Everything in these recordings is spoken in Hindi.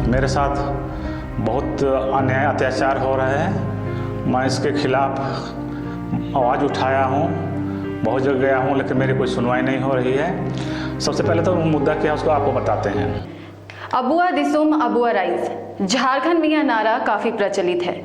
मेरे साथ बहुत अन्याय अत्याचार हो रहे हैं। मैं इसके खिलाफ आवाज़ उठाया हूँ, बहुत जगह गया हूँ, लेकिन मेरी कोई सुनवाई नहीं हो रही है। सबसे पहले तो मुद्दा क्या है उसको आपको बताते हैं। अबुआ दिसुम अबुआ राइज, झारखंड में यह नारा काफी प्रचलित है।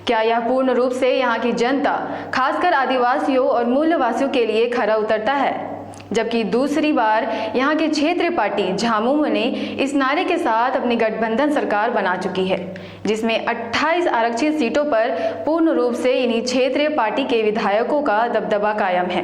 क्या यह पूर्ण रूप से यहाँ की जनता, खासकर आदिवासियों और मूलवासियों के लिए खरा उतरता है? जबकि दूसरी बार यहाँ के क्षेत्रीय पार्टी झामुमो ने इस नारे के साथ अपनी गठबंधन सरकार बना चुकी है, जिसमें 28 आरक्षित सीटों पर पूर्ण रूप से इन्हीं क्षेत्रीय पार्टी के विधायकों का दबदबा कायम है।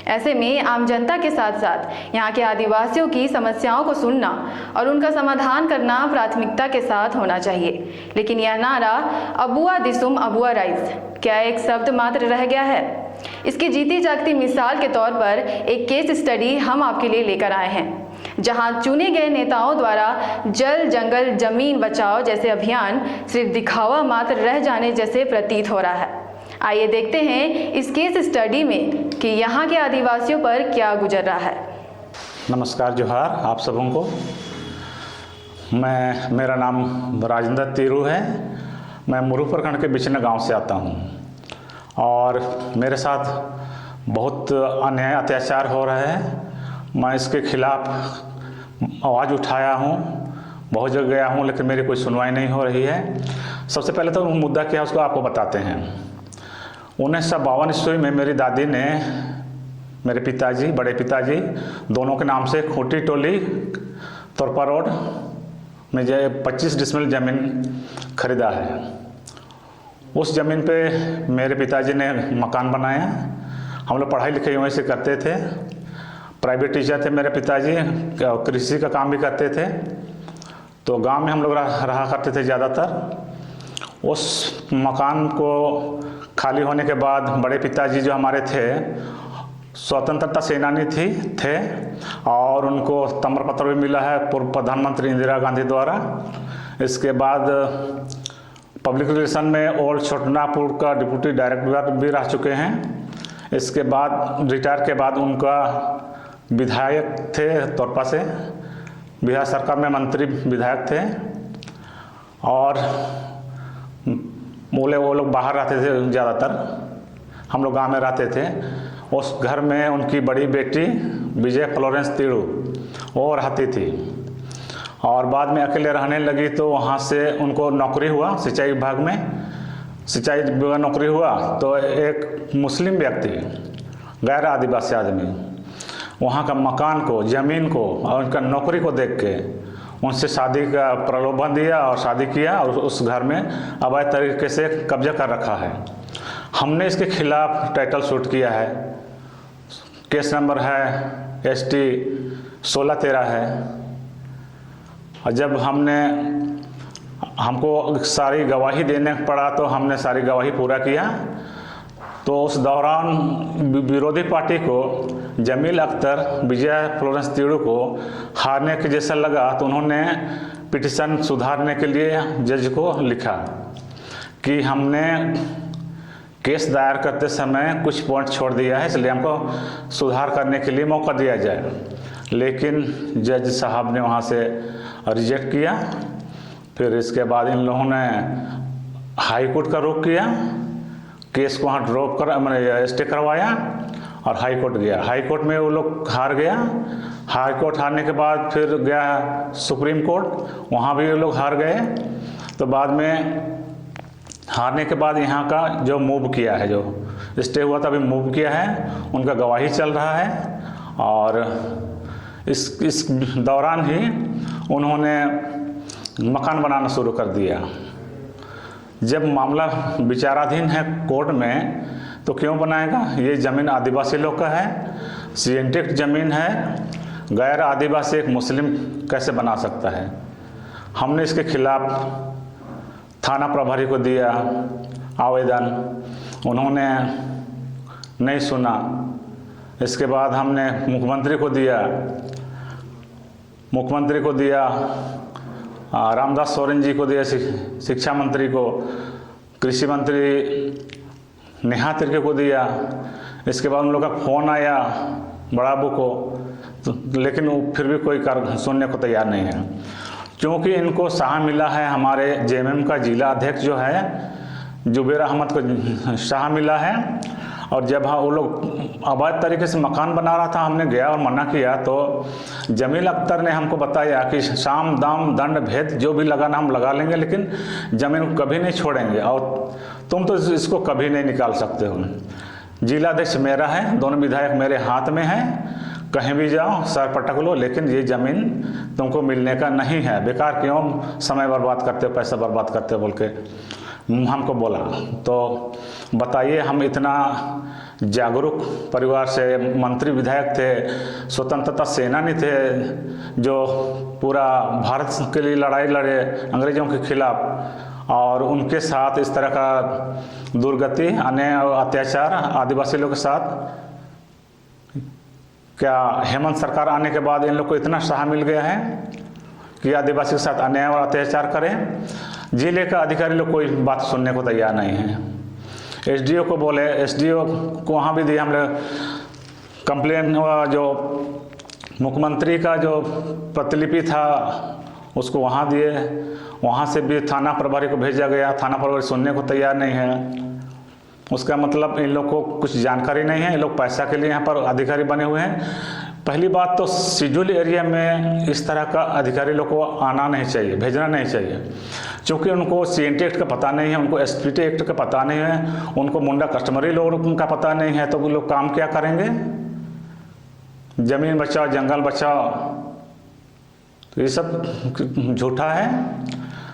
ऐसे में आम जनता के साथ साथ यहाँ के आदिवासियों की समस्याओं को सुनना और उनका समाधान करना प्राथमिकता के साथ होना चाहिए। लेकिन यह नारा अबुआ दिसुम अबुआ राइज क्या एक शब्द मात्र रह गया है? इसकी जीती जागती मिसाल के तौर पर एक केस स्टडी हम आपके लिए लेकर आए हैं, जहां चुने गए नेताओं द्वारा जल जंगल जमीन बचाओ जैसे अभियान सिर्फ दिखावा मात्र रह जाने जैसे प्रतीत हो रहा है। आइए देखते हैं इस केस स्टडी में कि यहाँ के आदिवासियों पर क्या गुजर रहा है। नमस्कार, जोहार आप सबों को। मेरा नाम राजेंद्र तीरू है। मैं मुरू प्रखंड के बिचना गांव से आता हूं और मेरे साथ बहुत अन्याय अत्याचार हो रहा है। मैं इसके खिलाफ आवाज़ उठाया हूं, बहुत जगह गया हूं, लेकिन मेरी कोई सुनवाई नहीं हो रही है। सबसे पहले तो मुद्दा क्या है उसको आपको बताते हैं। 1952 ईस्वी में मेरी दादी ने मेरे पिताजी, बड़े पिताजी दोनों के नाम से खूंटी टोली तोरपा रोड में 25 डिसमिल ज़मीन खरीदा है। उस ज़मीन पे मेरे पिताजी ने मकान बनाया। हम लोग पढ़ाई लिखाई वहीं से करते थे। प्राइवेट टीचर थे मेरे पिताजी, कृषि का काम भी करते थे। तो गांव में हम लोग रहा करते थे ज़्यादातर। उस मकान को खाली होने के बाद बड़े पिताजी जो हमारे थे स्वतंत्रता सेनानी थे और उनको ताम्रपत्र भी मिला है पूर्व प्रधानमंत्री इंदिरा गांधी द्वारा। इसके बाद पब्लिक रिलेशन में ओल्ड छोटनापुर का डिप्टी डायरेक्टर भी रह चुके हैं। इसके बाद रिटायर के बाद उनका विधायक थे तोरपा से, बिहार सरकार में मंत्री विधायक थे। और वो लोग बाहर रहते थे ज़्यादातर, हम लोग गांव में रहते थे। उस घर में उनकी बड़ी बेटी विजय फ्लोरेंस तीरू वो रहती थी और बाद में अकेले रहने लगी। तो वहाँ से उनको नौकरी हुआ सिंचाई विभाग में, सिंचाई विभाग नौकरी हुआ। तो एक मुस्लिम व्यक्ति, गैर आदिवासी आदमी, वहाँ का मकान को, ज़मीन को और उनका नौकरी को देख के उनसे शादी का प्रलोभन दिया और शादी किया और उस घर में अवैध तरीके से कब्जा कर रखा है। हमने इसके खिलाफ टाइटल शूट किया है। केस नंबर है ST 1613 है। और जब हमको सारी गवाही देने पड़ा तो हमने सारी गवाही पूरा किया। तो उस दौरान विरोधी पार्टी को जमील अख्तर, विजय फ्लोरेंस तीरू को हारने के जैसा लगा। तो उन्होंने पिटीशन सुधारने के लिए जज को लिखा कि हमने केस दायर करते समय कुछ पॉइंट छोड़ दिया है, इसलिए हमको सुधार करने के लिए मौका दिया जाए। लेकिन जज साहब ने वहाँ से रिजेक्ट किया। फिर इसके बाद इन लोगों ने हाई कोर्ट का रुख किया, केस को वहाँ ड्रॉप कर मैंने स्टे करवाया और हाई कोर्ट गया। हाई कोर्ट में वो लोग हार गया। हाई कोर्ट हारने के बाद फिर गया सुप्रीम कोर्ट, वहाँ भी वो लोग हार गए। तो बाद में हारने के बाद यहाँ का जो मूव किया है, जो स्टे हुआ था अभी मूव किया है, उनका गवाही चल रहा है। और इस दौरान ही उन्होंने मकान बनाना शुरू कर दिया। जब मामला विचाराधीन है कोर्ट में तो क्यों बनाएगा? ये ज़मीन आदिवासी लोग का है, सीएनटेक ज़मीन है। गैर आदिवासी एक मुस्लिम कैसे बना सकता है? हमने इसके खिलाफ थाना प्रभारी को दिया आवेदन, उन्होंने नहीं सुना। इसके बाद हमने मुख्यमंत्री को दिया, रामदास सोरेन जी को दिया, शिक्षा मंत्री को, कृषि मंत्री नेहा तिर्के को दिया। इसके बाद उन लोग का फ़ोन आया बड़ा अबू को, तो लेकिन वो फिर भी कोई कार्य सुनने को तैयार नहीं है। क्योंकि इनको शाह मिला है, हमारे जेएमएम का जिला अध्यक्ष जो है जुबेर अहमद को शाह मिला है। और जब वो लोग अवैध तरीके से मकान बना रहा था, हमने गया और मना किया, तो जमील अख्तर ने हमको बताया कि साम दाम दंड भेद जो भी लगाना हम लगा लेंगे, लेकिन ज़मीन को कभी नहीं छोड़ेंगे और तुम तो इसको कभी नहीं निकाल सकते हो। जिला अध्यक्ष मेरा है, दोनों विधायक मेरे हाथ में हैं, कहीं भी जाओ सर पटक लो, लेकिन ये ज़मीन तुमको मिलने का नहीं है। बेकार क्यों समय बर्बाद करते हो, पैसा बर्बाद करते हो बोल के हमको बोला। तो बताइए, हम इतना जागरूक परिवार से, मंत्री विधायक थे, स्वतंत्रता सेनानी थे, जो पूरा भारत के लिए लड़ाई लड़े अंग्रेज़ों के खिलाफ, और उनके साथ इस तरह का दुर्गति, अन्याय और अत्याचार आदिवासी लोगों के साथ। क्या हेमंत सरकार आने के बाद इन लोग को इतना साह मिल गया है कि आदिवासी के साथ अन्याय और अत्याचार करें? जिले का अधिकारी लोग कोई बात सुनने को तैयार नहीं है। एसडीओ को बोले, एसडीओ को वहाँ भी दिया हमने कंप्लेन, जो मुख्यमंत्री का जो प्रतिलिपि था उसको वहाँ दिए, वहाँ से भी थाना प्रभारी को भेजा गया, थाना प्रभारी सुनने को तैयार नहीं है। उसका मतलब इन लोग को कुछ जानकारी नहीं है, ये लोग पैसा के लिए यहाँ पर अधिकारी बने हुए हैं। पहली बात तो शेड्यूल एरिया में इस तरह का अधिकारी लोग को आना नहीं चाहिए, भेजना नहीं चाहिए, क्योंकि उनको CNT एक्ट का पता नहीं है, उनको SPT एक्ट का पता नहीं है, उनको मुंडा कस्टमरी लोगों का पता नहीं है, तो वो लोग काम क्या करेंगे? ज़मीन बचाओ, जंगल बचाओ, तो ये सब झूठा है।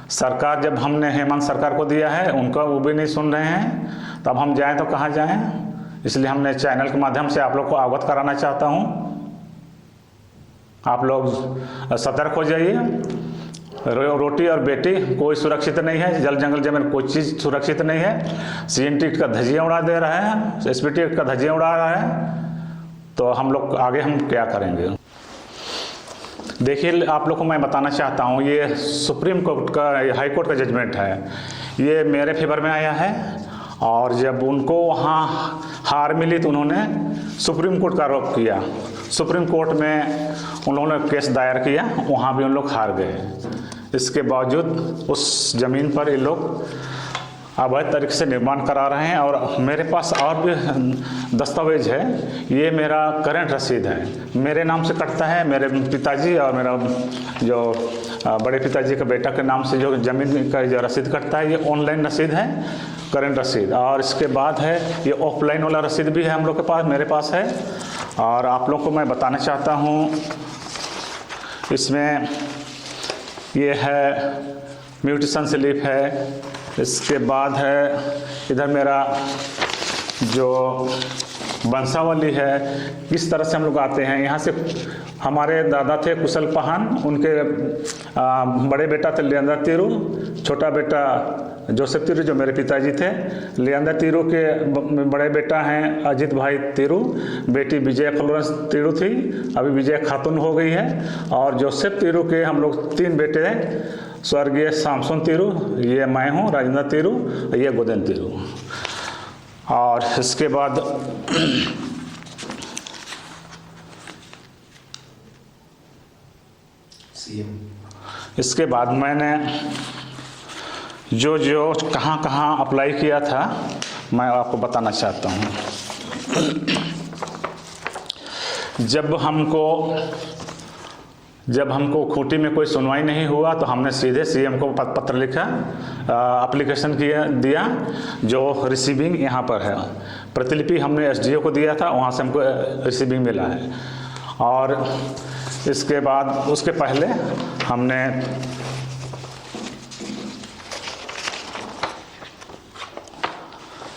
सरकार, जब हमने हेमंत सरकार को दिया है, उनका वो भी नहीं सुन रहे हैं, तब हम जाएं तो कहाँ जाएं? इसलिए हमने चैनल के माध्यम से आप लोग को अवगत कराना चाहता हूँ। आप लोग सतर्क हो जाइए। रोटी और बेटी कोई सुरक्षित नहीं है, जल जंगल जमीन कोई चीज़ सुरक्षित नहीं है। CNT का धज्जियाँ उड़ा दे रहा है, SPT का धज्जियाँ उड़ा रहा है, तो हम लोग आगे हम क्या करेंगे? देखिए, आप लोग को मैं बताना चाहता हूँ, ये सुप्रीम कोर्ट का, हाई कोर्ट का जजमेंट है, ये मेरे फेवर में आया है। और जब उनको वहाँ हार मिली तो उन्होंने सुप्रीम कोर्ट का रुख किया। सुप्रीम कोर्ट में उन्होंने केस दायर किया, वहाँ भी उन लोग हार गए। इसके बावजूद उस ज़मीन पर ये लोग अवैध तरीके से निर्माण करा रहे हैं। और मेरे पास और भी दस्तावेज है, ये मेरा करंट रसीद है, मेरे नाम से कटता है, मेरे पिताजी और मेरा जो बड़े पिताजी का बेटा के नाम से जो ज़मीन का जो रसीद कटता है, ये ऑनलाइन रसीद है, करंट रसीद। और इसके बाद है ये ऑफलाइन वाला रसीद भी है हम लोग के पास, मेरे पास है। और आप लोग को मैं बताना चाहता हूँ, इसमें ये है म्यूटेशन स्लिप है, इसके बाद है इधर मेरा जो वंशावली है, किस तरह से हम लोग आते हैं। यहाँ से हमारे दादा थे कुशल पहान, उनके बड़े बेटा थे लियांदर तिरु, छोटा बेटा जोसेफ तिरु जो मेरे पिताजी थे। लियांदर तिरु के बड़े बेटा हैं अजित भाई तिरु, बेटी विजय फ्लोरेंस तिरु थी, अभी विजय खातून हो गई है। और जोसेफ तिरु के हम लोग 3 बेटे हैं, स्वर्गीय सामसुन तिरु, ये मैं हूँ राजेंद्र तिरु, ये गोदेन तिरु। और इसके बाद इसके बाद मैंने जो जो कहाँ कहाँ अप्लाई किया था मैं आपको बताना चाहता हूँ। जब हमको खूंटी में कोई सुनवाई नहीं हुआ तो हमने सीधे CM को पत्र लिखा, एप्लीकेशन दिया, जो रिसीविंग यहाँ पर है। प्रतिलिपि हमने SDO को दिया था, वहाँ से हमको रिसीविंग मिला है। और इसके बाद उसके पहले हमने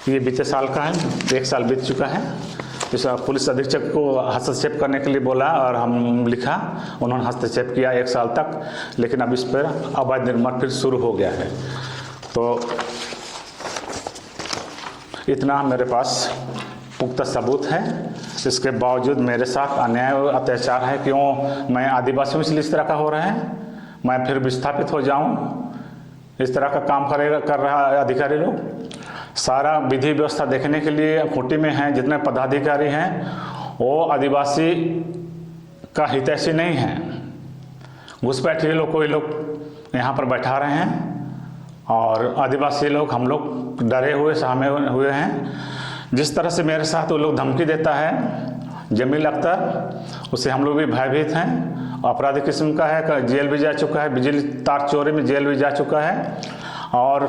ये बीते साल का है, 1 साल बीत चुका है। इस पुलिस अधीक्षक को हस्तक्षेप करने के लिए बोला और हम लिखा, उन्होंने हस्तक्षेप किया 1 साल तक, लेकिन अब इस पर अवैध निर्माण फिर शुरू हो गया है। तो इतना मेरे पास पुख्ता सबूत है। इसके बावजूद मेरे साथ अन्याय और अत्याचार है। क्यों मैं आदिवासियों इसलिए इस तरह का हो रहा है? मैं फिर विस्थापित हो जाऊं? इस तरह का काम कर रहा है अधिकारी लोग। सारा विधि व्यवस्था देखने के लिए खूंटी में हैं जितने पदाधिकारी हैं वो आदिवासी का हितैषी नहीं हैं, घुसपैठिए लोग को ये लोग यहाँ पर बैठा रहे हैं और आदिवासी लोग, हम लोग डरे हुए सहमे हुए हैं। जिस तरह से मेरे साथ वो लोग धमकी देता है जमील अख्तर, उससे हम लोग भी भयभीत हैं। अपराधी किस्म का है, जेल भी जा चुका है, बिजली तार चोरी में जेल भी जा चुका है, और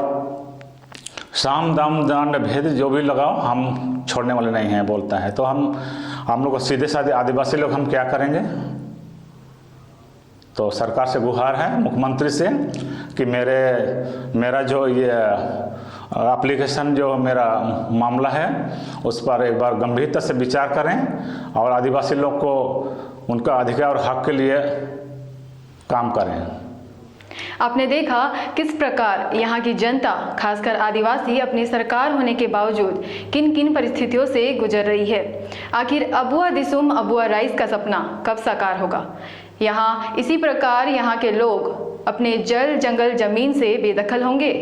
साम दाम दंड भेद जो भी लगाओ हम छोड़ने वाले नहीं हैं बोलता है। तो हम लोग सीधे साधे आदिवासी लोग हम क्या करेंगे? तो सरकार से गुहार है, मुख्यमंत्री से, कि मेरा जो ये एप्लीकेशन, जो मेरा मामला है, उस पर एक बार गंभीरता से विचार करें और आदिवासी लोग को उनका अधिकार और हक के लिए काम करें। आपने देखा किस प्रकार यहाँ की जनता, खासकर आदिवासी, अपनी सरकार होने के बावजूद किन किन परिस्थितियों से गुजर रही है। आखिर अबुआ दिसुम अबुआ राइज का सपना कब साकार होगा? यहाँ इसी प्रकार यहाँ के लोग अपने जल जंगल जमीन से बेदखल होंगे।